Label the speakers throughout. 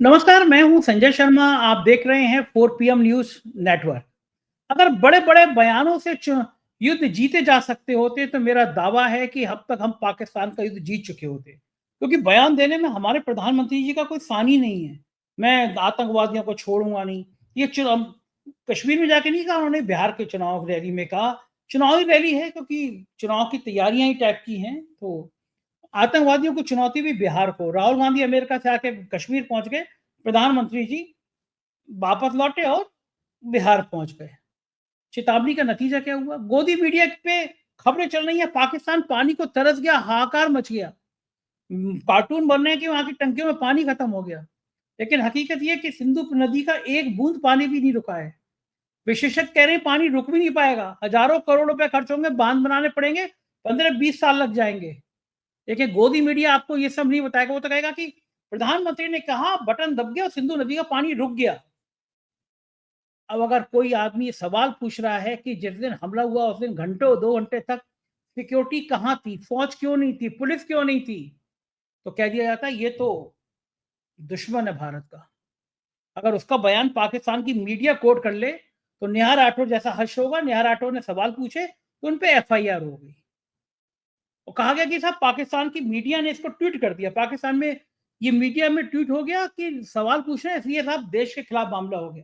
Speaker 1: नमस्कार, मैं हूं संजय शर्मा। आप देख रहे हैं 4 पीएम न्यूज़ नेटवर्क। अगर बड़े-बड़े बयानों से युद्ध जीते जा सकते होते तो मेरा दावा है कि अब तक हम पाकिस्तान का युद्ध जीत चुके होते। क्योंकि बयान देने में हमारे प्रधानमंत्री जी का कोई सानी नहीं है। मैं आतंकवादियों को छोड़ूँगा नहीं। ये चुनाव कश्मीर में जाके नहीं कहा उन्होंने, बिहार के चुनाव रैली में कहा। चुनावी रैली है क्योंकि चुनाव की तैयारियाँ ही टाइप की हैं, तो आतंकवादियों को चुनौती भी बिहार को। राहुल गांधी अमेरिका से आके कश्मीर पहुँच गए, प्रधानमंत्री जी वापस लौटे और बिहार पहुंच गए। चेतावनी का नतीजा क्या हुआ? गोदी मीडिया पे खबरें चल रही हैं, पाकिस्तान पानी को तरस गया, हाहाकार मच गया। कार्टून बन रहे हैं कि वहां की टंकियों में पानी खत्म हो गया। लेकिन हकीकत यह कि सिंधु नदी का एक बूंद पानी भी नहीं रुका है। विशेषज्ञ कह रहे हैं पानी रुक भी नहीं पाएगा। हजारों करोड़ रुपए खर्च होंगे, बांध बनाने पड़ेंगे, 15-20 साल लग जाएंगे। देखिए, गोदी मीडिया आपको ये सब नहीं बताएगा। वो तो कहेगा कि प्रधानमंत्री ने कहा, बटन दब गया और सिंधु नदी का पानी रुक गया। अब अगर कोई आदमी ये सवाल पूछ रहा है कि जिस दिन हमला हुआ उस दिन घंटों 2 घंटे तक सिक्योरिटी कहाँ थी? फौज क्यों नहीं थी? पुलिस क्यों नहीं थी? तो कह दिया जाता है ये तो दुश्मन है भारत का। अगर उसका बयान पाकिस्तान की मीडिया कोट कर ले तो नेहा राठौर जैसा हश्र होगा। नेहा राठौर ने सवाल पूछे तो उन पे एफआईआर हो गई। और कहा गया कि साहब पाकिस्तान की मीडिया ने इसको ट्वीट कर दिया। पाकिस्तान में ये मीडिया में ट्वीट हो गया कि सवाल पूछ रहे हैं इसलिए साहब देश के खिलाफ मामला हो गया।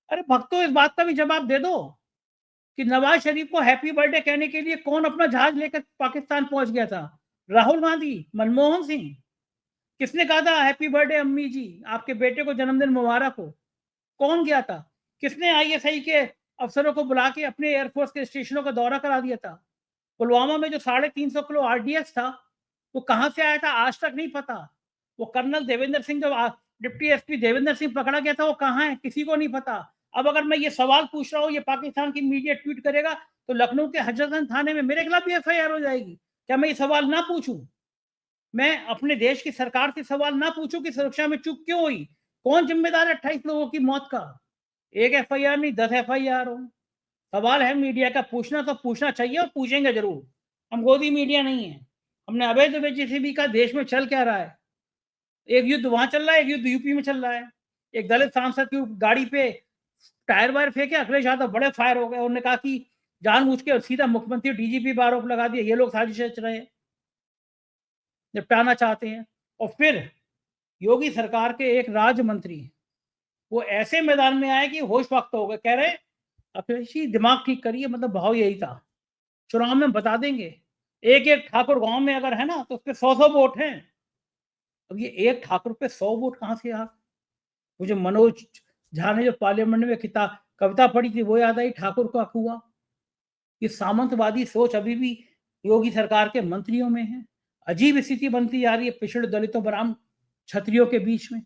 Speaker 1: अरे भक्तों, इस बात का भी जवाब दे दो कि नवाज शरीफ को हैप्पी बर्थडे कहने के लिए कौन अपना जहाज लेकर पाकिस्तान पहुंच गया था? राहुल गांधी? मनमोहन सिंह? किसने कहा था हैप्पी बर्थडे अम्मी जी, आपके बेटे को जन्मदिन मुबारक हो? कौन गया था? किसने आईएसआई के अफसरों को बुला के अपने एयरफोर्स के स्टेशनों का दौरा करा दिया था? पुलवामा में जो 350 किलो आरडीएक्स था वो कहां से आया था आज तक नहीं पता। वो कर्नल देवेंद्र सिंह जो डिप्टी एसपी देवेंद्र सिंह पकड़ा गया था वो कहाँ है किसी को नहीं पता। अब अगर मैं ये सवाल पूछ रहा हूँ, ये पाकिस्तान की मीडिया ट्वीट करेगा तो लखनऊ के हजरतगंज थाने में मेरे खिलाफ भी एफआईआर हो जाएगी। क्या मैं ये सवाल ना पूछूं? मैं अपने देश की सरकार से सवाल ना पूछूं कि सुरक्षा में चूक क्यों हुई? कौन जिम्मेदार है 28 लोगों की मौत का? एक एफआईआर नहीं, 10 एफआईआर हो। सवाल है मीडिया का, पूछना तो पूछना चाहिए और पूछेंगे जरूर। हम गोदी मीडिया नहीं है। हमने अवैध जी भी कहा देश में चल क्या रहा है। एक युद्ध वहां चल रहा है, एक युद्ध यूपी में चल रहा है। एक दलित सांसद की गाड़ी पे टायर वायर फेंके, अखिलेश यादव बड़े फायर हो गए। उन्होंने कहा कि जानबूझ के सीधा मुख्यमंत्री डीजीपी पर आरोप लगा दिया, ये लोग साजिश रच रहे हैं, निपटाना चाहते हैं। और फिर योगी सरकार के एक राज्य मंत्री वो ऐसे मैदान में आए कि होश वक्त हो गए। कह रहे अखिलेश जी दिमाग ठीक करिए, मतलब भाव यही था, चुनाव में बता देंगे। एक एक ठाकुर गांव में अगर है ना तो उसके 100-100 वोट हैं। अब ये एक ठाकुर पे 100 वोट कहां से आ? मुझे मनोज झा ने जो पार्लियामेंट में किताब कविता पढ़ी थी वो याद आई, ठाकुर का हुआ। ये सामंतवादी सोच अभी भी योगी सरकार के मंत्रियों में है। अजीब स्थिति बनती जा रही है पिछड़े दलितों बराम छत्रियों के बीच में।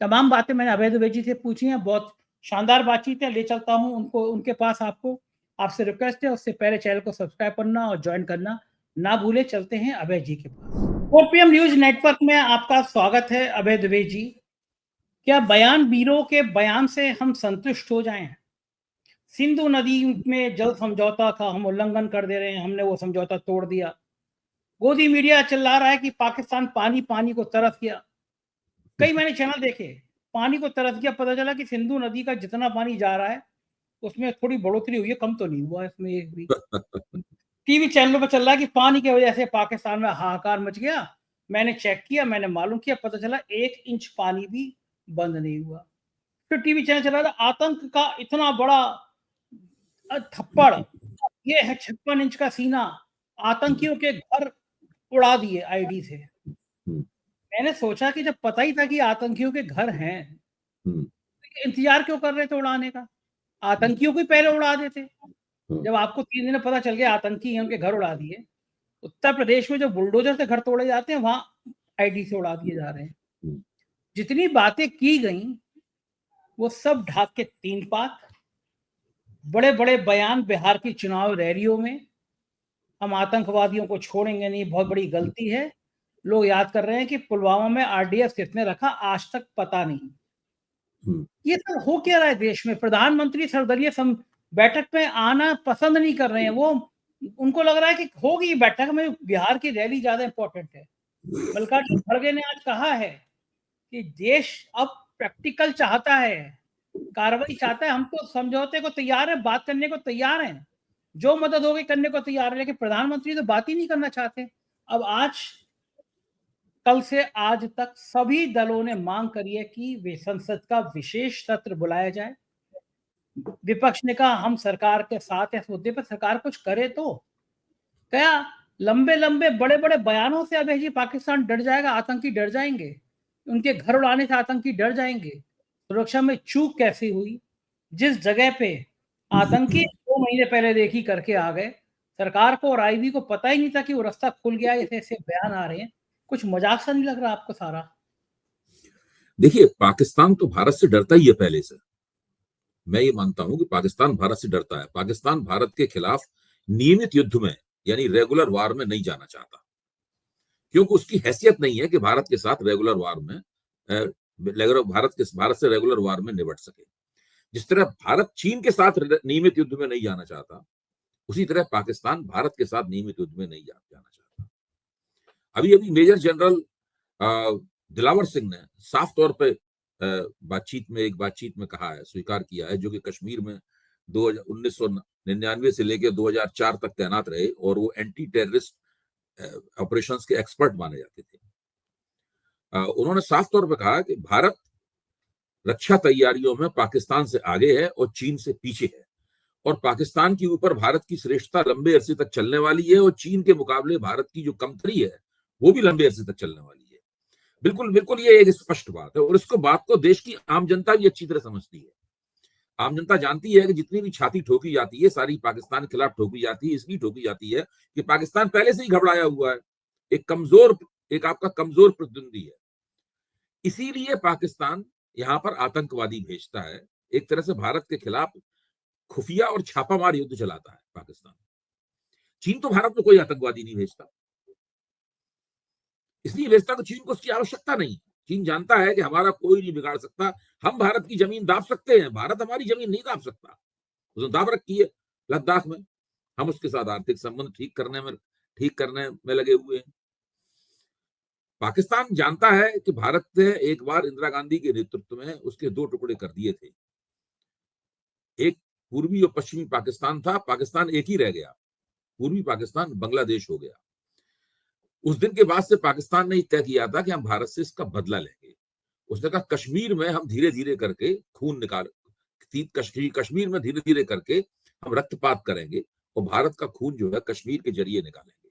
Speaker 1: तमाम बातें मैंने अवैध वेजी से पूछी हैं। बहुत शानदार बातचीत है, ले चलता हूं उनको उनके पास। आपको आपसे रिक्वेस्ट है उससे पहले चैनल को सब्सक्राइब करना और ज्वाइन करना ना भूले। चलते हैं अभय जी के पास। 4 पीएम न्यूज नेटवर्क में आपका स्वागत है अभय द्विवेदी जी। क्या बयान वीरों के बयान से हम संतुष्ट हो जाएं? सिंधु नदी में जल समझौता था, हम उल्लंघन कर दे रहे हैं, हमने वो समझौता तोड़ दिया। गोदी मीडिया चिल्ला रहा है कि पाकिस्तान पानी पानी को तरस गया। कई मैंने चैनल देखे, पानी को तरस गया, पता चला कि सिंधु नदी का जितना पानी जा रहा है उसमें थोड़ी बढ़ोतरी हुई है, कम तो नहीं हुआ इसमें एक भी। टीवी चैनलों पर चल रहा है कि पानी की वजह से पाकिस्तान में हाहाकार मच गया। मैंने चेक किया, मैंने मालूम किया, पता चला 1 इंच पानी भी बंद नहीं हुआ। फिर टीवी चैनल चला था आतंक का इतना बड़ा थप्पड़, ये है 56 इंच का सीना, आतंकियों के घर उड़ा दिए आईडी से। मैंने सोचा कि जब पता ही था कि आतंकियों के घर हैं, तो इंतजार क्यों कर रहे थे उड़ाने का? आतंकियों को ही पहले उड़ा देते। जब आपको 3 दिन में पता चल गया आतंकी हैं, उनके घर उड़ा दिए। उत्तर प्रदेश में जो बुलडोजर से घर तोड़े जाते हैं वहां आईडी से उड़ा दिए जा रहे हैं। जितनी बातें की गई वो सब ढाक के 3 पात। बड़े बड़े बयान बिहार की चुनाव रैलियों में, हम आतंकवादियों को छोड़ेंगे नहीं, बहुत बड़ी गलती है। लोग याद कर रहे हैं कि पुलवामा में आरडीएक्स किसने रखा, आज तक पता नहीं। ये सब हो क्या रहा है देश में? प्रधानमंत्री सर्वदलीय बैठक में आना पसंद नहीं कर रहे हैं। वो उनको लग रहा है कि होगी बैठक में बिहार की रैली ज्यादा इंपॉर्टेंट है। मल्लिकार्जुन खड़गे ने आज कहा है कि देश अब प्रैक्टिकल चाहता है, कार्रवाई चाहता है। हम तो समझौते को तैयार है, बात करने को तैयार हैं, जो मदद होगी करने को तैयार है, लेकिन प्रधानमंत्री तो बात ही नहीं करना चाहते। अब आज कल से आज तक सभी दलों ने मांग करी है कि वे संसद का विशेष सत्र बुलाया जाए। विपक्ष ने कहा हम सरकार के साथ है, इस मुद्दे पर सरकार कुछ करे तो। क्या लंबे-लंबे बड़े-बड़े बयानों से अब जी पाकिस्तान डर जाएगा, आतंकी डर जाएंगे, उनके घर उड़ाने से आतंकी डर जाएंगे। सुरक्षा में चूक कैसी हुई? जिस जगह पे आतंकी 2 महीने पहले देखी करके आ गए, सरकार को और आईबी को पता ही नहीं था कि वो रास्ता खुल गया, ऐसे-ऐसे बयान आ रहे हैं। कुछ मजाक सा नहीं लग रहा आपको सारा?
Speaker 2: देखिए, पाकिस्तान तो भारत से डरता ही है पहले से। मैं ये मानता हूं कि पाकिस्तान भारत से डरता है। पाकिस्तान भारत के खिलाफ नियमित युद्ध में यानी रेगुलर वार में नहीं जाना चाहता, क्योंकि उसकी हैसियत नहीं है कि भारत के साथ रेगुलर वार में भारत से रेगुलर वार में निपट सके। जिस तरह भारत चीन के साथ नियमित युद्ध में नहीं जाना चाहता, उसी तरह पाकिस्तान भारत के साथ नियमित युद्ध में नहीं जाना चाहता। अभी अभी मेजर जनरल दिलावर सिंह ने साफ तौर पे एक बातचीट में कहा है, स्वीकार किया है, जो कि कश्मीर में 1999 से लेकर 2004 तक तैनात रहे और वो एंटी टेररिस्ट ऑपरेशंस के एक्सपर्ट माने जाते थे। उन्होंने साफ तौर पे कहा कि भारत रक्षा तैयारियों में पाकिस्तान से आगे है और चीन से पीछे है, और पाकिस्तान के ऊपर भारत की श्रेष्ठता लंबे अरसे तक चलने वाली है, और चीन के मुकाबले भारत की जो कमतरी है वो भी लंबे अरसे तक चलने वाली है। बिल्कुल बिल्कुल ये एक स्पष्ट बात है, और इसको बात को देश की आम जनता भी अच्छी तरह समझती है। आम जनता जानती है कि जितनी भी छाती ठोकी जाती है सारी पाकिस्तान के खिलाफ ठोकी जाती है, इसलिए ठोकी जाती है कि पाकिस्तान पहले से ही घबराया हुआ है, एक आपका कमजोर प्रतिद्वंदी है। इसीलिए पाकिस्तान यहां पर आतंकवादी भेजता है, एक तरह से भारत के खिलाफ खुफिया और छापामार युद्ध चलाता है पाकिस्तान। चीन तो भारत में कोई आतंकवादी नहीं भेजता, इसलिए भेजता तो चीन को उसकी आवश्यकता नहीं। चीन जानता है कि हमारा कोई नहीं बिगाड़ सकता, हम भारत की जमीन दाब सकते हैं, भारत हमारी जमीन नहीं दाब सकता। उसने दाब रखी है लद्दाख में, हम उसके साथ आर्थिक संबंध ठीक करने में लगे हुए हैं। पाकिस्तान जानता है कि भारत ने एक बार इंदिरा गांधी के नेतृत्व में उसके 2 टुकड़े कर दिए थे, एक पूर्वी और पश्चिमी पाकिस्तान था, पाकिस्तान एक ही रह गया, पूर्वी पाकिस्तान बांग्लादेश हो गया। उस दिन के बाद से पाकिस्तान ने तय किया था कि हम भारत से इसका बदला लेंगे। उसने कहा कश्मीर में हम धीरे धीरे करके कश्मीर में धीरे धीरे करके हम रक्तपात करेंगे और भारत का खून जो है कश्मीर के जरिए निकालेंगे।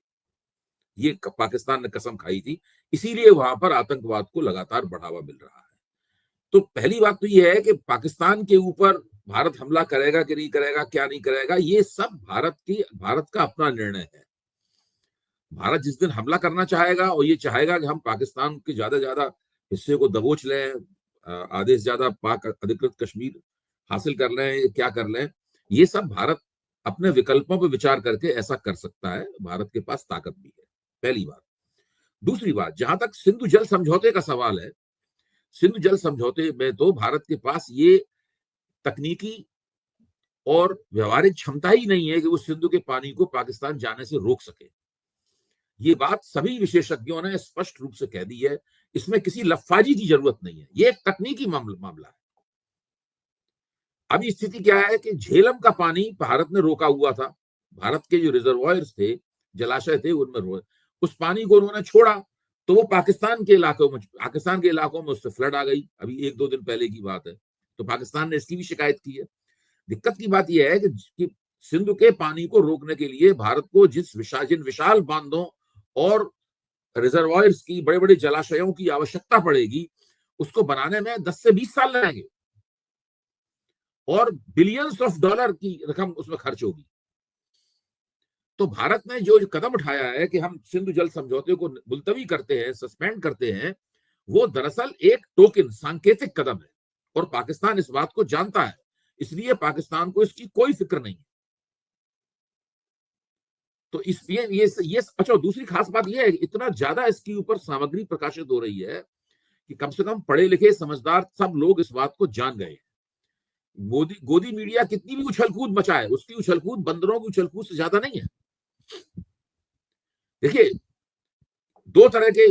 Speaker 2: ये पाकिस्तान ने कसम खाई थी, इसीलिए वहां पर आतंकवाद को लगातार बढ़ावा मिल रहा है। तो पहली बात तो यह है कि पाकिस्तान के ऊपर भारत हमला करेगा कि नहीं करेगा, क्या नहीं करेगा, ये सब भारत का अपना निर्णय है। भारत जिस दिन हमला करना चाहेगा और ये चाहेगा कि हम पाकिस्तान के ज्यादा हिस्से को दबोच लें, आधे से ज्यादा पाक अधिकृत कश्मीर हासिल कर लें, क्या कर लें, ये सब भारत अपने विकल्पों पर विचार करके ऐसा कर सकता है। भारत के पास ताकत भी है, पहली बात। दूसरी बात, जहां तक सिंधु जल समझौते का सवाल है, सिंधु जल समझौते में तो भारत के पास ये तकनीकी और व्यवहारिक क्षमता ही नहीं है कि वो सिंधु के पानी को पाकिस्तान जाने से रोक सके। ये बात सभी विशेषज्ञों ने स्पष्ट रूप से कह दी है, इसमें किसी लफ्फाजी की जरूरत नहीं है, ये एक तकनीकी मामला है। अभी स्थिति क्या है कि झेलम का पानी भारत ने रोका हुआ था, भारत के जो रिजर्वायर्स थे, जलाशय थे, उनमें उस पानी को उन्होंने छोड़ा, तो वो पाकिस्तान के इलाकों में उससे फ्लड आ गई। अभी 1-2 दिन पहले की बात है, तो पाकिस्तान ने इसकी भी शिकायत की है। दिक्कत की बात यह है कि सिंधु के पानी को रोकने के लिए भारत को जिन विशाल बांधों और रिजर्वायर्स की, बड़े बड़े जलाशयों की आवश्यकता पड़ेगी, उसको बनाने में 10 से 20 साल लगेंगे और बिलियंस ऑफ डॉलर की रकम उसमें खर्च होगी। तो भारत ने जो कदम उठाया है कि हम सिंधु जल समझौते को मुलतवी करते हैं, सस्पेंड करते हैं, वो दरअसल एक टोकन, सांकेतिक कदम है, और पाकिस्तान इस बात को जानता है, इसलिए पाकिस्तान को इसकी कोई फिक्र नहीं है। तो इसलिए ये अच्छा, दूसरी खास बात यह है कि इतना ज्यादा इसके ऊपर सामग्री प्रकाशित हो रही है कि कम से कम पढ़े लिखे समझदार सब लोग इस बात को जान गए हैं। गोदी मीडिया कितनी भी उछलकूद मचाए, उसकी उछलकूद बंदरों की उछलकूद से ज्यादा नहीं है। देखिए, 2 तरह के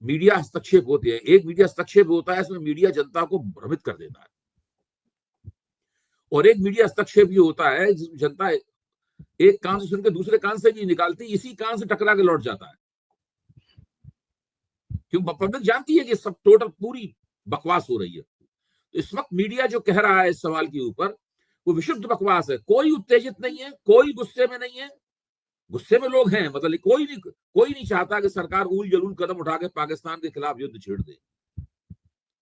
Speaker 2: मीडिया हस्तक्षेप होते हैं। एक मीडिया हस्तक्षेप होता है, इसमें मीडिया जनता को भ्रमित कर देता है, और एक मीडिया हस्तक्षेप ये होता है जिसमें जनता एक कान से सुन के दूसरे कान से भी निकालती, इसी कान से टकरा के लौट जाता है, क्योंकि पब्लिक जानती है कि सब टोटल पूरी बकवास हो रही है। तो इस वक्त मीडिया जो कह रहा है इस सवाल के ऊपर, वो विशुद्ध बकवास है। कोई उत्तेजित नहीं है, कोई गुस्से में नहीं है। गुस्से में लोग हैं, मतलब कोई नहीं चाहता कि सरकार उल जलूल कदम उठा के पाकिस्तान के खिलाफ युद्ध छेड़ दे।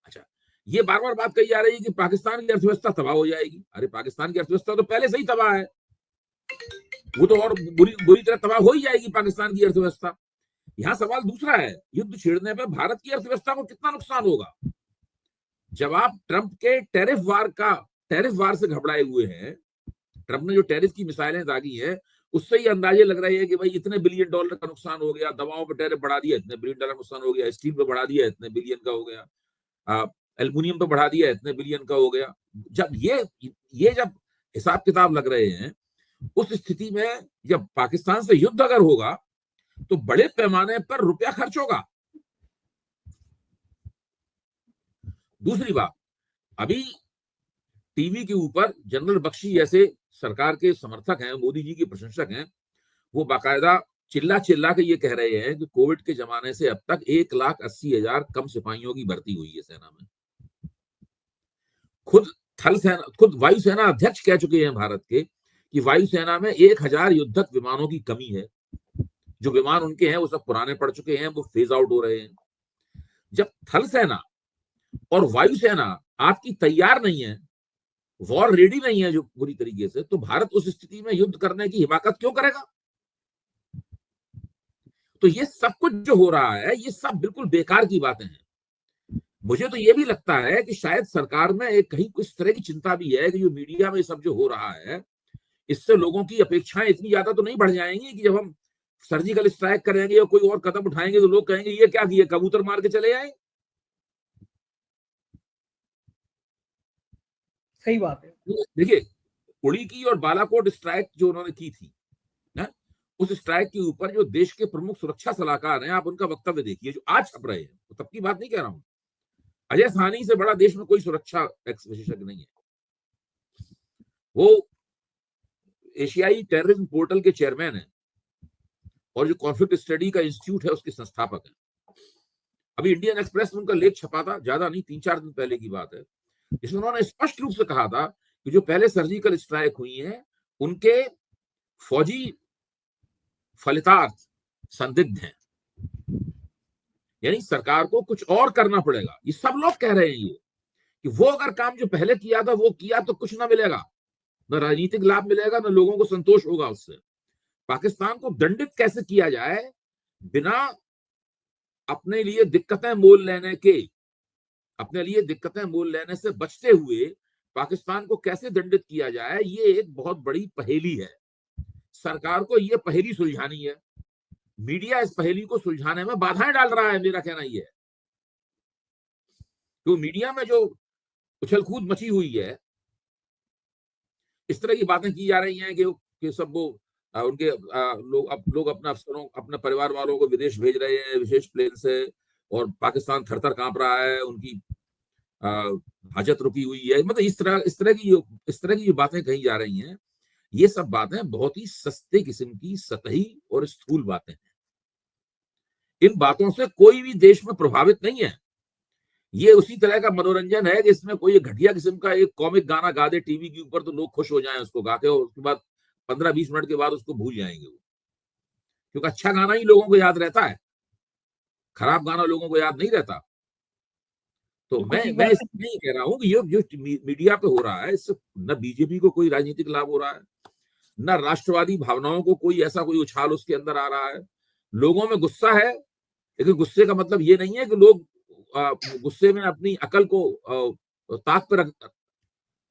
Speaker 2: अच्छा, ये बार बार बात कही जा रही है कि पाकिस्तान की अर्थव्यवस्था तबाह हो जाएगी। अरे पाकिस्तान की अर्थव्यवस्था तो पहले से ही तबाह है, वो तो और बुरी तरह तबाह हो ही जाएगी पाकिस्तान की अर्थव्यवस्था। यहां सवाल दूसरा है, युद्ध छेड़ने पर भारत की अर्थव्यवस्था को कितना नुकसान होगा। जब आप ट्रंप के टैरिफ वार से घबराए हुए हैं, ट्रंप ने जो टैरिफ की मिसाइलें दागी हैं, उससे ही अंदाजे लग रहे हैं कि भाई इतने बिलियन डॉलर का नुकसान हो गया, दवाओं पर टैरिफ बढ़ा दिया, इतने बिलियन डॉलर नुकसान हो गया, स्टील पर बढ़ा दिया, इतने बिलियन का हो गया, एल्युमिनियम पर बढ़ा दिया, इतने बिलियन का हो गया। जब ये जब हिसाब किताब लग रहे हैं, उस स्थिति में जब पाकिस्तान से युद्ध अगर होगा तो बड़े पैमाने पर रुपया खर्च होगा। दूसरी बात, अभी टीवी के ऊपर जनरल बख्शी जैसे सरकार के समर्थक हैं, मोदी जी के प्रशंसक हैं, वो बाकायदा चिल्ला के ये कह रहे हैं कि कोविड के जमाने से अब तक 1,80,000 कम सिपाहियों की भर्ती हुई है सेना में। खुद वायुसेना अध्यक्ष कह चुके हैं भारत के कि वायुसेना में 1,000 युद्धक विमानों की कमी है। जो विमान उनके हैं वो सब पुराने पड़ चुके हैं, वो फेज आउट हो रहे हैं। जब थल सेना और वायुसेना आपकी तैयार नहीं है, वॉर रेडी नहीं है जो पूरी तरीके से, तो भारत उस स्थिति में युद्ध करने की हिमाकत क्यों करेगा। तो ये सब कुछ जो हो रहा है, ये सब बिल्कुल बेकार की बातें हैं। मुझे तो ये भी लगता है कि शायद सरकार में एक कहीं कुछ तरह की चिंता भी है कि जो मीडिया में सब जो हो रहा है, इससे लोगों की अपेक्षाएं इतनी ज्यादा तो नहीं बढ़ जाएंगी कि जब हम सर्जिकल स्ट्राइक करेंगे या कोई और कदम उठाएंगे तो लोग कहेंगे ये क्या किए, कबूतर मार के चले आए।
Speaker 1: सही बात है।
Speaker 2: देखिए, उड़ी की और बालाकोट स्ट्राइक जो उन्होंने की थी ना, उस स्ट्राइक के ऊपर जो देश के प्रमुख सुरक्षा सलाहकार हैं, आप उनका वक्तव्य देखिए जो आज छप रहे हैं, तो तब की बात नहीं कह रहा हूं। अजय साहनी से बड़ा देश में कोई सुरक्षा विशेषज्ञ नहीं है। वो एशियाई टेररिज्म पोर्टल के चेयरमैन है और जो कॉन्फ्लिक्ट स्टडी का इंस्टीट्यूट है उसके संस्थापक है। अभी इंडियन एक्सप्रेस में उनका लेख छपा था, ज्यादा नहीं, 3-4 दिन पहले की बात है, जिसमें उन्होंने स्पष्ट रूप से कहा था कि जो पहले सर्जिकल स्ट्राइक हुई है उनके फौजी फलितार्थ संदिग्ध हैं, यानी सरकार को कुछ और करना पड़ेगा। ये सब लोग कह रहे हैं ये कि वो अगर काम जो पहले किया था वो किया तो कुछ ना मिलेगा, न राजनीतिक लाभ मिलेगा, न लोगों को संतोष होगा उससे। पाकिस्तान को दंडित कैसे किया जाए बिना अपने लिए दिक्कतें मोल लेने से बचते हुए पाकिस्तान को कैसे दंडित किया जाए, ये एक बहुत बड़ी पहेली है। सरकार को ये पहेली सुलझानी है। मीडिया इस पहेली को सुलझाने में बाधाएं डाल रहा है, मेरा कहना यह है। तो मीडिया में जो उछल कूद मची हुई है, इस तरह की बातें की जा रही हैं कि सब वो उनके लोग अपने अफसरों, अपने परिवार वालों को विदेश भेज रहे हैं विशेष प्लेन से, और पाकिस्तान थर-थर कांप रहा है, उनकी हाजत रुकी हुई है। मतलब इस तरह की जो बातें कही जा रही हैं, ये सब बातें बहुत ही सस्ते किस्म की, सतही और स्थूल बातें हैं। इन बातों से कोई भी देश में प्रभावित नहीं है। ये उसी तरह का मनोरंजन है कि इसमें कोई घटिया किस्म का एक कॉमिक गाना गा दे टीवी के ऊपर तो लोग खुश हो जाएं उसको गा के, और उसके बाद 15-20 मिनट के बाद उसको भूल जाएंगे वो, क्योंकि अच्छा गाना ही लोगों को याद रहता है, खराब गाना लोगों को याद नहीं रहता। तो मैं इसलिए नहीं कह रहा हूं कि जो मीडिया पे हो रहा है इससे न बीजेपी को कोई राजनीतिक लाभ हो रहा है, न राष्ट्रवादी भावनाओं को कोई ऐसा कोई उछाल उसके अंदर आ रहा है। लोगों में गुस्सा है, लेकिन गुस्से का मतलब ये नहीं है कि लोग गुस्से में अपनी अकल को ताक पर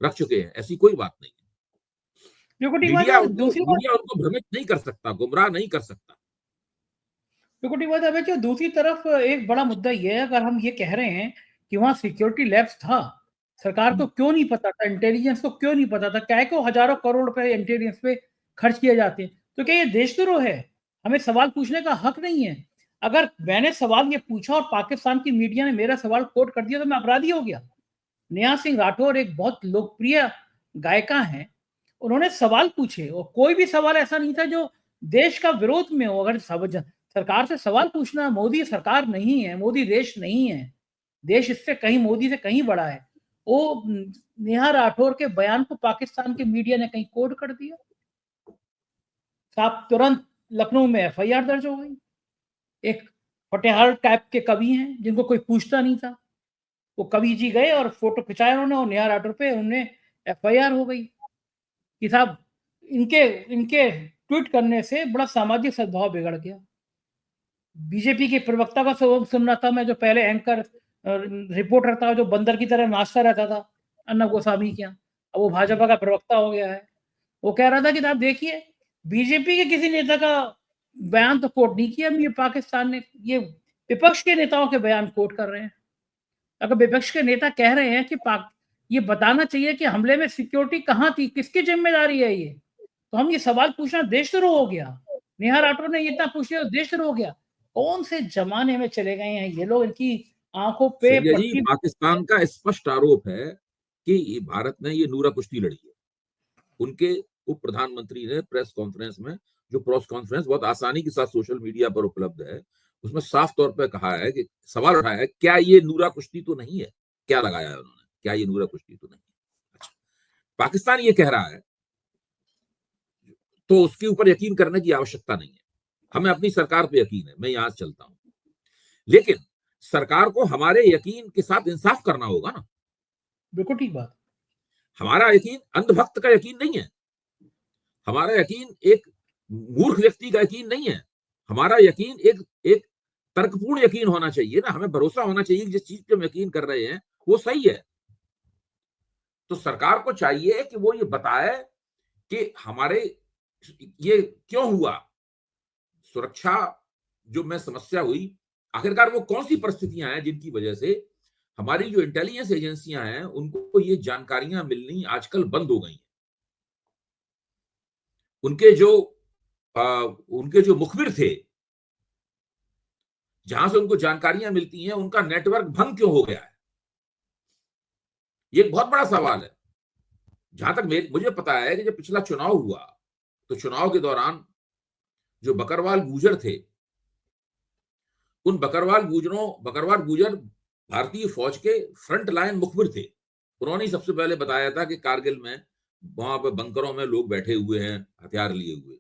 Speaker 2: रख चुके हैं, ऐसी कोई बात नहीं है। मीडिया उनको भ्रमित नहीं कर सकता, गुमराह नहीं कर सकता।
Speaker 1: दूसरी तरफ एक बड़ा मुद्दा ये है, अगर हम ये कह रहे हैं कि वहां सिक्योरिटी लैब्स था, सरकार को क्यों नहीं पता था, इंटेलिजेंस को क्यों नहीं पता था, क्या को हजारों करोड़ रुपए इंटेलिजेंस पे खर्च किए जाते हैं, तो क्या ये देशद्रोह है? हमें सवाल पूछने का हक नहीं है? अगर मैंने सवाल ये पूछा और पाकिस्तान की मीडिया ने मेरा सवाल कोट कर दिया तो मैं अपराधी हो गया। नेहा सिंह राठौर एक बहुत लोकप्रिय गायिका हैं। उन्होंने सवाल पूछे और कोई भी सवाल ऐसा नहीं था जो देश का विरोध में हो। अगर सरकार से सवाल पूछना, मोदी सरकार नहीं है, मोदी देश नहीं है, देश इससे कहीं मोदी से कहीं बड़ा है। वो नेहा राठौर के बयान को पाकिस्तान के मीडिया ने कहीं कोड कर दिया, साहब तुरंत लखनऊ में एफआईआर दर्ज हो गई। एक फटेहाल टाइप के कवि हैं जिनको कोई पूछता नहीं था, वो कवि जी गए और फोटो खिंचाया उन्होंने और नेहा राठौर पे उन्हें एफआईआर हो गई कि साहब इनके इनके ट्वीट करने से बड़ा सामाजिक सद्भाव बिगड़ गया। बीजेपी के प्रवक्ता का सुन रहा था मैं, जो पहले एंकर रिपोर्टर था, जो बंदर की तरह नाचता रहता था अन्ना गोस्वामी के यहाँ, अब वो भाजपा का प्रवक्ता हो गया है। वो कह रहा था कि आप देखिए बीजेपी के किसी नेता का बयान तो कोट नहीं किया, ये पाकिस्तान ने, ये विपक्ष के नेताओं के बयान कोट कर रहे हैं। अगर विपक्ष के नेता कह रहे हैं कि पाक ये बताना चाहिए कि हमले में सिक्योरिटी कहाँ थी, किसकी जिम्मेदारी है ये, तो हम ये सवाल पूछना देशद्रोह हो गया। नेहा राठौर ने इतना पूछ लिया तो देशद्रोह हो गया। कौन से जमाने में चले गए हैं ये लोग, इनकी आंखों पे
Speaker 2: संजय जी,
Speaker 1: पट्टी।
Speaker 2: पाकिस्तान का स्पष्ट आरोप है कि भारत ने ये नूरा कुश्ती लड़ी है। उनके उप प्रधानमंत्री ने प्रेस कॉन्फ्रेंस में, जो प्रेस कॉन्फ्रेंस बहुत आसानी के साथ सोशल मीडिया पर उपलब्ध है, उसमें साफ तौर पर कहा है कि सवाल उठाया है, क्या ये नूरा कुश्ती तो नहीं है? क्या लगाया है उन्होंने, क्या ये नूरा कुश्ती तो नहीं है? अच्छा, पाकिस्तान ये कह रहा है तो उसके ऊपर यकीन करने की आवश्यकता नहीं है। हमें अपनी सरकार पे यकीन है, मैं यहां से चलता हूं, लेकिन सरकार को हमारे यकीन के साथ इंसाफ करना होगा ना।
Speaker 1: बिल्कुल ठीक बात।
Speaker 2: हमारा यकीन अंधभक्त का यकीन नहीं है, हमारा यकीन एक मूर्ख व्यक्ति का यकीन नहीं है, हमारा यकीन एक एक तर्कपूर्ण यकीन होना चाहिए ना। हमें भरोसा होना चाहिए कि जिस चीज पे हम यकीन कर रहे हैं वो सही है। तो सरकार को चाहिए कि वो ये बताए कि हमारे ये क्यों हुआ, सुरक्षा जो में समस्या हुई, आखिरकार वो कौन सी परिस्थितियां हैं जिनकी वजह से हमारी जो इंटेलिजेंस एजेंसियां हैं उनको ये जानकारियां मिलनी आजकल बंद हो गई। उनके जो उनके जो मुखबिर थे, जहां से उनको जानकारियां मिलती हैं, उनका नेटवर्क भंग क्यों हो गया है? ये एक बहुत बड़ा सवाल है। जहां तक मुझे पता है कि जब पिछला चुनाव हुआ तो चुनाव के दौरान जो बकरवाल गुजर थे, उन बकरवाल गुजर भारतीय फौज के फ्रंट लाइन मुखबिर थे। उन्होंने सबसे पहले बताया था कि कारगिल में वहां पर बंकरों में लोग बैठे हुए हैं हथियार लिए हुए,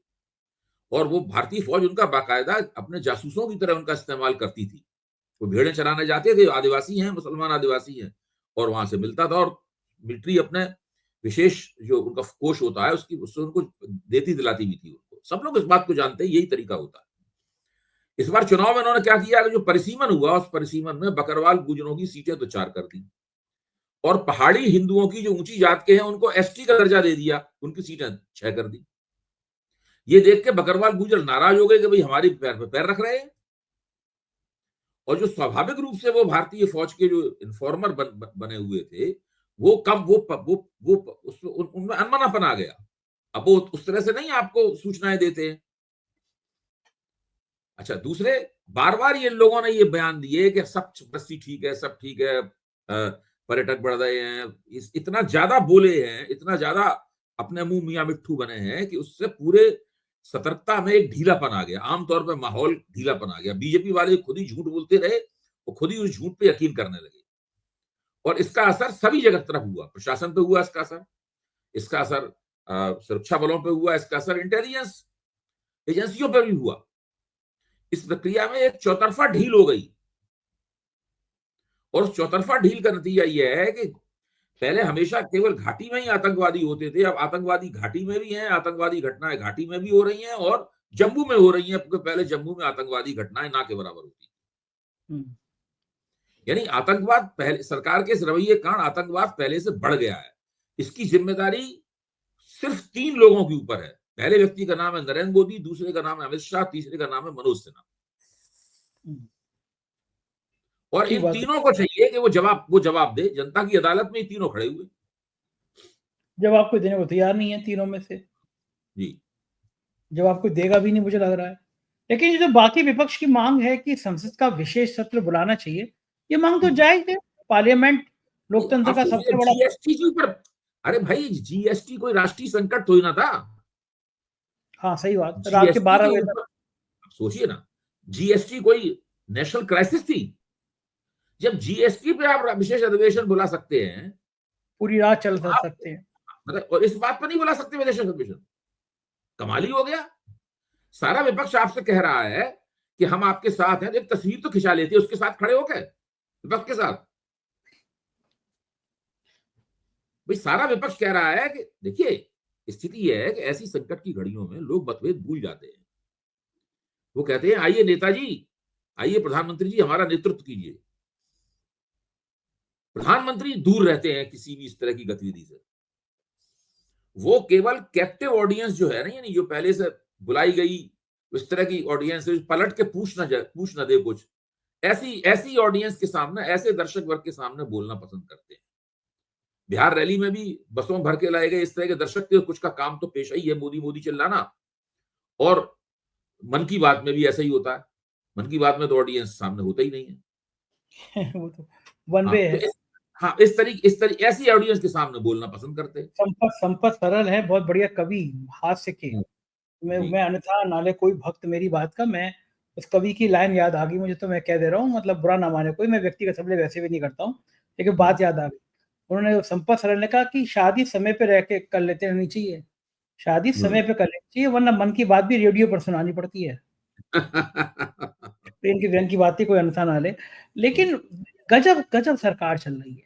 Speaker 2: और वो भारतीय फौज उनका बाकायदा अपने जासूसों की तरह उनका इस्तेमाल करती थी। वो भेड़ें चराने जाते थे, आदिवासी हैं, मुसलमान आदिवासी हैं, और वहां से मिलता था, और मिलिट्री अपने विशेष जो उनका कोष होता है उसकी उससे उनको देती दिलाती भी थी उनको। सब लोग इस बात को जानते हैं, यही तरीका होता है। इस बार चुनाव में उन्होंने क्या किया कि जो परिसीमन हुआ उस परिसीमन में बकरवाल गुजरों की सीटें तो 4 कर दी, और पहाड़ी हिंदुओं की जो ऊंची जात के हैं उनको एसटी का दर्जा दे दिया, उनकी सीटें 6 कर दी। ये देख के बकरवाल गुजर नाराज हो गए कि भाई हमारी पैर पे पैर रख रहे हैं। और जो स्वाभाविक रूप से वो भारतीय फौज के जो इन्फॉर्मर बने हुए थे, वो कम वो उनमें अनमनापन आ गया। अब वो उस तरह से नहीं आपको सूचनाएं देते हैं। अच्छा, दूसरे बार बार ये लोगों ने ये बयान दिए कि सब बस्ती ठीक है, सब ठीक है, पर्यटक बढ़ रहे हैं, इतना ज्यादा बोले हैं, इतना ज्यादा अपने मुंह मियां मिट्ठू बने हैं कि उससे पूरे सतर्कता में एक ढीलापन आ गया। आमतौर पर माहौल ढीलापन आ गया। बीजेपी वाले खुद ही झूठ बोलते रहे और खुद ही उस झूठ पे यकीन करने लगे, और इसका असर सभी जगह तरफ हुआ। प्रशासन पे हुआ इसका असर सुरक्षा बलों पे हुआ, इसका असर इंटेलिजेंस एजेंसियों पर भी हुआ। इस प्रक्रिया में एक चौतरफा ढील हो गई, और उस चौतरफा ढील का नतीजा यह है कि पहले हमेशा केवल घाटी में ही आतंकवादी होते थे, अब आतंकवादी घाटी में भी हैं, आतंकवादी घटनाएं घाटी में भी हो रही हैं और जम्मू में हो रही हैं, क्योंकि पहले जम्मू में आतंकवादी घटनाएं ना के बराबर होती। यानी आतंकवाद पहले सरकार के इस रवैये के कारण आतंकवाद पहले से बढ़ गया है। इसकी जिम्मेदारी सिर्फ 3 लोगों के ऊपर है। पहले व्यक्ति का नाम है नरेंद्र मोदी, दूसरे का नाम है अमित शाह, तीसरे का नाम है मनोज सिन्हा। और इन तीनों को चाहिए कि वो जवाब दे। जनता की अदालत में ये तीनों खड़े हुए,
Speaker 1: जवाब कोई देने को तैयार नहीं है तीनों में से।
Speaker 2: जी,
Speaker 1: जवाब कोई देगा भी नहीं, मुझे लग रहा है। लेकिन ये जो बाकी विपक्ष की मांग है कि संसद का विशेष सत्र बुलाना चाहिए, ये मांग तो जायज है। पार्लियामेंट लोकतंत्र
Speaker 2: आप
Speaker 1: का
Speaker 2: सोचिए
Speaker 1: सबसे बड़ा
Speaker 2: जीएसटी के ऊपर, अरे भाई जीएसटी कोई राष्ट्रीय संकट थोड़ी ना था।
Speaker 1: हाँ, सही बात। रात के
Speaker 2: जीएसटी
Speaker 1: 12
Speaker 2: के
Speaker 1: बजे तक
Speaker 2: ऊपर आप सोचिए ना, जीएसटी कोई नेशनल क्राइसिस थी? जब जीएसटी पे आप विशेष अधिवेशन बुला सकते हैं,
Speaker 1: पूरी रात चल
Speaker 2: तो आप
Speaker 1: सकते हैं।
Speaker 2: मतलब और इस बात पर नहीं बुला सकते विशेष अधिवेशन, कमाल ही हो गया। सारा विपक्ष आपसे कह रहा है कि हम आपके साथ हैं, एक तस्वीर तो खिंचा लेती है उसके साथ खड़े होकर, विपक्ष के साथ। भाई सारा विपक्ष कह रहा है कि देखिए स्थिति यह है कि ऐसी संकट की घड़ियों में लोग मतभेद भूल जाते हैं। वो कहते हैं आइए नेताजी, आइए प्रधानमंत्री जी हमारा नेतृत्व कीजिए। प्रधानमंत्री दूर रहते हैं किसी भी इस तरह की गतिविधि से। वो केवल कैप्टिव ऑडियंस जो है ना, यानी जो पहले से बुलाई गई इस तरह की ऑडियंस पलट के पूछ ना दे कुछ, ऐसी ऐसी ऑडियंस के सामने, ऐसे दर्शक वर्ग के सामने बोलना पसंद करते हैं। बिहार रैली में भी बसों भर के लाए गए इस तरह के दर्शक थे, कुछ का काम तो पेशा ही है मोदी मोदी चिल्लाना। और मन की बात में भी ऐसा ही होता है, मन की बात में तो ऑडियंस सामने होता ही नहीं है।
Speaker 1: वो तो वन
Speaker 2: हाँ
Speaker 1: वे
Speaker 2: तो
Speaker 1: है।
Speaker 2: इस तरीके ऐसी ऑडियंस के सामने बोलना पसंद करते हैं।
Speaker 1: संपत संपत सरल है, बहुत बढ़िया कवि, हास्य के।
Speaker 2: हम्म, जी।
Speaker 1: मैं अन्यथा नाले कोई भक्त मेरी बात का, मैं उस कवि की लाइन याद आ गई मुझे, तो मैं कह दे रहा हूँ, मतलब बुरा ना माने कोई, मैं व्यक्ति का सबले वैसे भी नहीं करता हूँ, लेकिन बात याद आ गई। उन्होंने संपत सरल ने कहा कि शादी समय पे रह के कर लेते रहनी चाहिए, शादी
Speaker 2: हम्म।
Speaker 1: समय पे कर लेनी चाहिए, वरना मन की बात भी रेडियो पर सुनानी पड़ती है। प्रेम की बहन की बात ही कोई अन्यथा ना ले।
Speaker 2: हम्म,
Speaker 1: लेकिन गजब गजब सरकार चल रही है।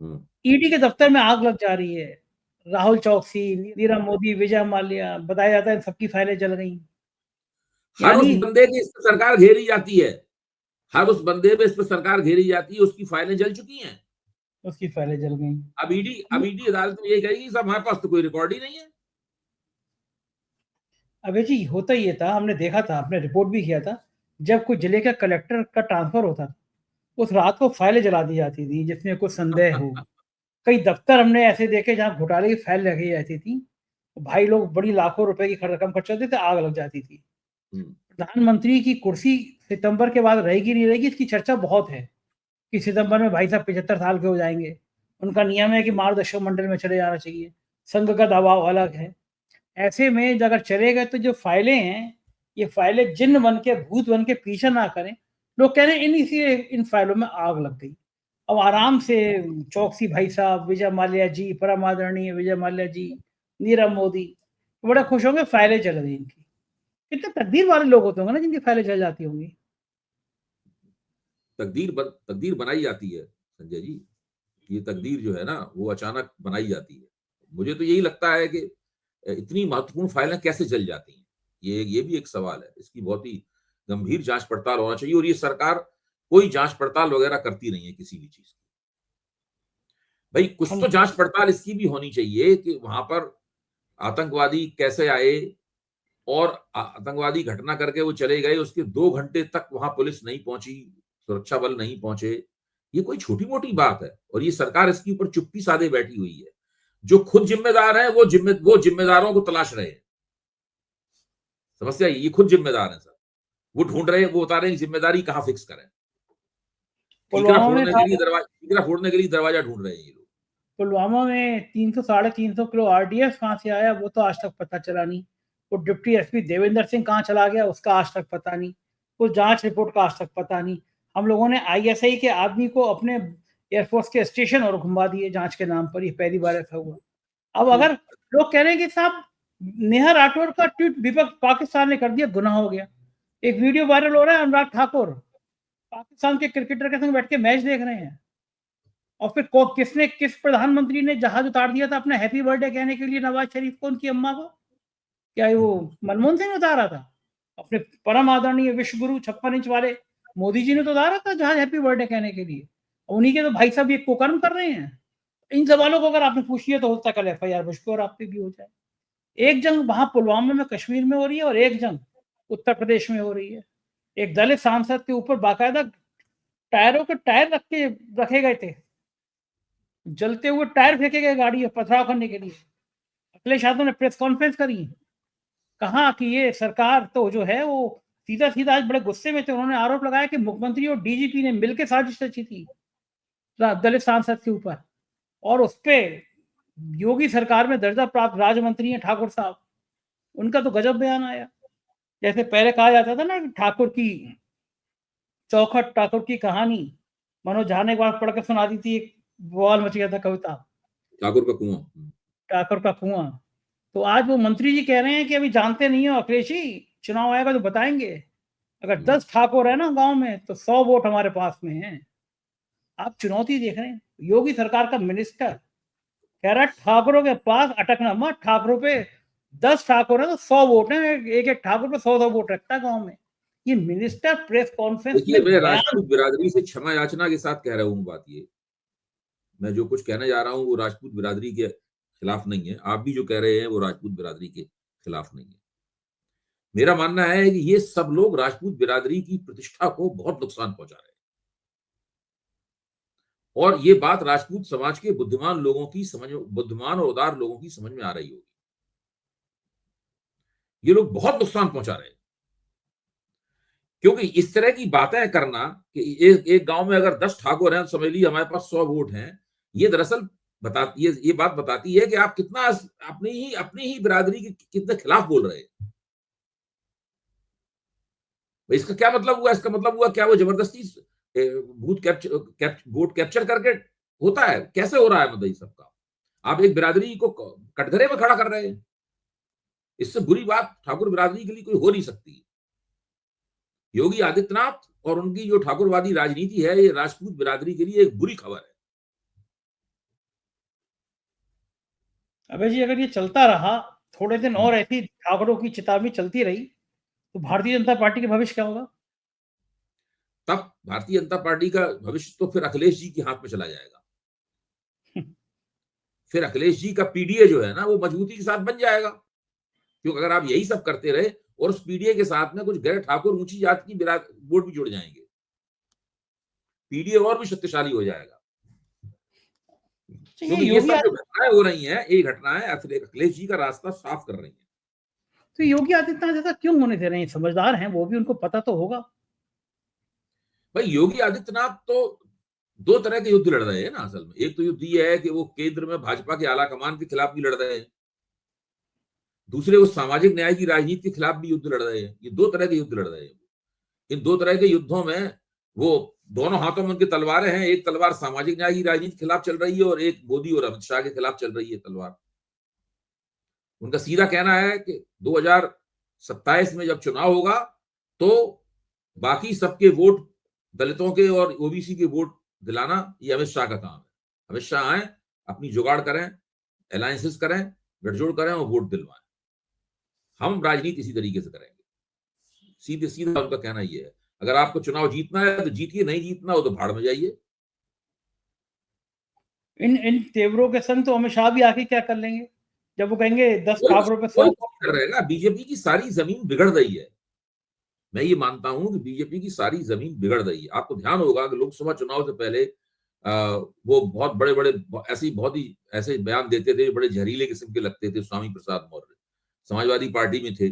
Speaker 2: हम्म।
Speaker 1: ईडी के दफ्तर में आग लग जा रही है। राहुल चौकसी, नीरव मोदी, विजय माल्या, बताया जाता है इन सबकी फाइलें जल गई।
Speaker 2: हर उस
Speaker 1: यानी
Speaker 2: बंदे की इस पर सरकार घेरी जाती है, हर उस बंदे पे इस पर सरकार घेरी जाती है, उसकी फाइलें जल चुकी हैं।
Speaker 1: उसकी फाइलें जल गई।
Speaker 2: अब ईडी अदालत में यही कहेगी साहब हमारे पास तो कोई रिकॉर्ड ही नहीं है।
Speaker 1: अबे जी, होता ये था, हमने देखा था, हमने रिपोर्ट भी किया था, जब कोई जिले का कलेक्टर का ट्रांसफर होता था, उस रात को फाइलें जला दी जाती थी जिसमें कुछ संदेह हो। कई दफ्तर हमने ऐसे देखे जहाँ घोटाले की फाइल रखी जाती थी, भाई लोग बड़ी लाखों रुपए की रकम खर्च करते थे, आग लग जाती थी।
Speaker 2: हम्म,
Speaker 1: प्रधानमंत्री की कुर्सी सितंबर के बाद रहेगी नहीं रहेगी, इसकी चर्चा बहुत है कि सितंबर में भाई साहब 75 साल के हो जाएंगे। उनका नियम है कि मार्गदर्शक मंडल में चले जाना चाहिए, संघ का दबाव अलग है। ऐसे में अगर चले गए तो जो फाइलें हैं, ये फाइलें जिन्न बन के, भूत बन के पीछे ना करें। लोग कह रहे हैं इन फाइलों में आग लग गई। अब आराम से चौकसी भाई साहब, विजय माल्या जी, परम आदरणीय विजय माल्या जी, नीरव मोदी बड़े खुश होंगे, फाइलें जल गई इनकी। कितने तकदीर वाले लोग होते होंगे ना जिनकी फाइलें जल जाती होंगी।
Speaker 2: तकदीर बनाई जाती है संजय जी। ये तकदीर जो है ना वो अचानक बनाई जाती है। मुझे तो यही लगता है कि इतनी महत्वपूर्ण फाइलें कैसे जल जाती हैं, ये भी एक सवाल है। इसकी बहुत ही गंभीर जांच पड़ताल होना चाहिए, और ये सरकार कोई जांच पड़ताल वगैरह करती नहीं है किसी भी चीज की। भाई कुछ
Speaker 1: हम
Speaker 2: तो जांच पड़ताल इसकी भी होनी चाहिए कि वहां पर आतंकवादी कैसे आए, और आतंकवादी घटना करके वो चले गए, उसके 2 घंटे तक वहां पुलिस नहीं पहुंची, सुरक्षा बल नहीं पहुंचे। ये कोई छोटी मोटी बात है, और ये सरकार इसके ऊपर चुप्पी साधे बैठी हुई है। जो खुद जिम्मेदार है वो जिम्मेदारों को तलाश रहे हैं। समस्या ये खुद जिम्मेदार है सर, वो ढूंढ रहे हैं, वो बता रहे हैं जिम्मेदारी कहाँ फिक्स करें। ठीकरा
Speaker 1: पुलवामा में
Speaker 2: फोड़ने
Speaker 1: था
Speaker 2: के लिए दरवाजा ठीकरा फोड़ने के लिए दरवाजा ढूंढ रहे हैं ये लोग।
Speaker 1: पुलवामा में 300 साढ़े 300 किलो आरडीएक्स कहाँ से आया, वो तो आज तक पता चला नहीं। वो डिप्टी एसपी देवेंद्र सिंह कहाँ चला गया, उसका आज तक पता नहीं। वो जांच रिपोर्ट का आज तक पता नहीं। हम लोगों ने आईएसआई के आदमी को अपने एयरफोर्स के स्टेशन और घुमा दिए जांच के नाम पर, ये पहली बार ऐसा हुआ। अब
Speaker 2: तो
Speaker 1: अगर लोग कह रहे हैं कि साहब नेहा राठौर का ट्वीट विपक्ष पाकिस्तान ने कर दिया, गुनाह हो गया। एक वीडियो वायरल हो रहा है, अनुराग ठाकुर पाकिस्तान के क्रिकेटर के संग बैठ के मैच देख रहे हैं, और फिर किस प्रधानमंत्री ने जहाज उतार दिया था अपना हैप्पी बर्थडे कहने के लिए नवाज शरीफ को, उनकी अम्मा को। क्या वो मनमोहन सिंह ने उतारा था? अपने परम आदरणीय विश्व गुरु 56 इंच वाले मोदी जी ने तो उतारा था जहाज हैप्पी बर्थडे कहने के लिए। उन्हीं के तो भाई साहब ये कुकर्म कर रहे हैं। इन सवालों को अगर आपने पूछ लिया तो हो सकता है कल एफआईआर मुझ पे और आप पे भी हो जाए। एक जंग वहां पुलवामा में कश्मीर में हो रही है, और एक जंग उत्तर प्रदेश में हो रही है। एक दलित सांसद के ऊपर बाकायदा टायरों के टायर रखे गए थे, जलते हुए टायर फेंके गए गाड़ी में पथराव करने के लिए। अखिलेश यादव ने प्रेस कॉन्फ्रेंस करी, कहा कि ये सरकार तो जो है वो सीधा सीधा आज बड़े गुस्से में थे, उन्होंने आरोप लगाया कि मुख्यमंत्री और डीजीपी ने मिलकर साजिश रची थी दलित सांसद के ऊपर, और उस पे योगी सरकार में दर्जा प्राप्त राज्य मंत्री हैं ठाकुर साहब, उनका तो गजब बयान आया। जैसे पहले कहा जाता था ना कि ठाकुर की चौखट, ठाकुर की कहानी मनोज झा ने एक बार पढ़ के सुना दी थी, एक बवाल मच गया था कविता,
Speaker 2: ठाकुर का कुआं।
Speaker 1: ठाकुर का कुआं। तो आज वो मंत्री जी कह रहे हैं कि अभी जानते नहीं हो अखिलेश जी, चुनाव आएगा तो बताएंगे, अगर 10 ठाकुर है ना गांव में तो 100 वोट हमारे पास में है। आप चुनौती देख रहे हैं, योगी सरकार का मिनिस्टर कह रहा है ठाकुरों के पास अटकना मत, ठाकुरों पे 10 ठाकुर है तो 100 वोट है, एक एक ठाकुर पे 100 वोट रखता है गांव में। ये मिनिस्टर प्रेस कॉन्फ्रेंस में
Speaker 2: देखिए, मैं
Speaker 1: बयान,
Speaker 2: राजपूत बिरादरी से क्षमा याचना के साथ कह रहा हूँ बात ये, मैं जो कुछ कहने जा रहा हूँ वो राजपूत बिरादरी के खिलाफ नहीं है, आप भी जो कह रहे हैं वो राजपूत बिरादरी के खिलाफ नहीं है। मेरा मानना है कि ये सब लोग राजपूत बिरादरी की प्रतिष्ठा को बहुत नुकसान पहुंचा रहे हैं, और ये बात राजपूत समाज के बुद्धिमान लोगों की समझ, बुद्धिमान और उदार लोगों की समझ में आ रही होगी। ये लोग बहुत नुकसान पहुंचा रहे हैं, क्योंकि इस तरह की बातें करना कि एक गांव में अगर 10 ठाकुर हैं तो समझ लीजिए हमारे पास 100 वोट हैं, ये दरअसल बताती है, ये बात बताती है कि आप कितना अपनी ही बिरादरी के कितने खिलाफ बोल रहे हैं। इसका क्या मतलब हुआ? इसका मतलब हुआ क्या वो जबरदस्ती वोट कैप्चर करके होता है? कैसे हो रहा है? मतलब ये सबका आप एक बिरादरी को कटघरे में खड़ा कर रहे हैं। इससे बुरी बात ठाकुर बिरादरी के लिए कोई हो नहीं सकती। योगी आदित्यनाथ और उनकी जो ठाकुरवादी राजनीति है, ये राजपूत बिरादरी के लिए एक बुरी खबर है।
Speaker 1: अबे जी अगर ये चलता रहा थोड़े दिन और, ऐसी ठाकुरों की चेतावनी चलती रही, तो भारतीय जनता पार्टी के भविष्य क्या होगा?
Speaker 2: तब भारतीय जनता पार्टी का भविष्य तो फिर अखिलेश जी के हाथ में चला जाएगा। फिर अखिलेश जी का पीडीए जो है ना वो मजबूती के साथ बन जाएगा, क्योंकि अगर आप यही सब करते रहे और उस पीडीए के साथ में कुछ गैर ठाकुर ऊंची जात की वोट भी जुड़ जाएंगे, पीडीए और भी शक्तिशाली हो जाएगा। क्योंकि ये सब जो घटनाएं हो रही हैं, ये घटनाएं अखिलेश जी का रास्ता साफ कर रही हैं।
Speaker 1: तो योगी आदित्यनाथ ऐसा क्यों होने दे रहे हैं? समझदार हैं वो भी, उनको पता तो होगा।
Speaker 2: भाई योगी आदित्यनाथ तो दो तरह के युद्ध लड़ रहे हैं ना असल में। एक तो युद्ध ये है कि वो केंद्र में भाजपा के आला कमान के खिलाफ भी लड़ रहे हैं, दूसरे वो सामाजिक न्याय की राजनीति के खिलाफ भी युद्ध लड़ रहे हैं। ये दो तरह के युद्ध लड़ रहे हैं। इन दो तरह के युद्धों में वो दोनों हाथों में उनकी तलवारें हैं। एक तलवार सामाजिक न्याय की राजनीति के खिलाफ चल रही है और एक मोदी और अमित शाह के खिलाफ चल रही है तलवार। उनका सीधा कहना है कि 2027 में जब चुनाव होगा तो बाकी सबके वोट, दलितों के और ओबीसी के वोट दिलाना ये अमित शाह का काम है। अमित शाह आए, अपनी जुगाड़ करें, अलायंसेस करें, गठजोड़ करें और वोट दिलवाएं। हम राजनीति इसी तरीके से करेंगे। सीधे सीधा उनका कहना ये है। अगर आपको चुनाव जीतना है तो जीतिए, नहीं जीतना हो तो भाड़ में जाइए।
Speaker 1: इन तेवरों के संग तो अमित शाह भी आके क्या कर लेंगे जब वो कहेंगे 10 ठाकुरों पे 100
Speaker 2: कर रहे हैं ना। बीजेपी की सारी जमीन बिगड़ रही है। मैं ये मानता हूं कि बीजेपी की सारी जमीन बिगड़ रही है। आपको ध्यान होगा कि लोकसभा चुनाव से पहले वो बहुत बड़े बड़े बहुत ही ऐसे बयान देते थे, बड़े जहरीले किस्म के लगते थे। स्वामी प्रसाद मौर्य समाजवादी पार्टी में थे,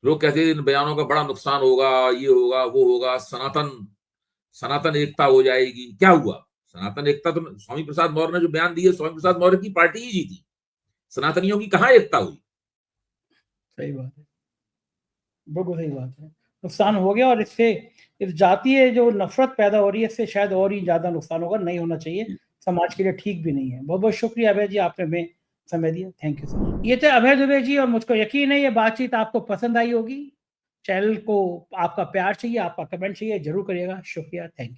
Speaker 2: लोग कहते थे इन बयानों का बड़ा नुकसान होगा, ये होगा वो होगा, सनातन एकता हो जाएगी। क्या हुआ? सनातन एकता तो स्वामी प्रसाद मौर्य ने जो बयान दिए, स्वामी प्रसाद मौर्य की पार्टी ही जीती। सनातनियों की कहां एकता हुई?
Speaker 1: सही बात है, बिल्कुल सही बात है। नुकसान हो गया, और इससे इस जातीय जो नफरत पैदा हो रही है, इससे शायद और ही ज्यादा नुकसान होगा। नहीं होना चाहिए, समाज के लिए ठीक भी नहीं है। बहुत बहुत शुक्रिया अभय जी, आपने हमें समय दिया। Thank you sir. ये थे अभय दुबे जी, और मुझको यकीन है ये बातचीत आपको पसंद आई होगी। चैनल को आपका प्यार चाहिए, आपका कमेंट चाहिए, जरूर करिएगा। शुक्रिया, थैंक यू।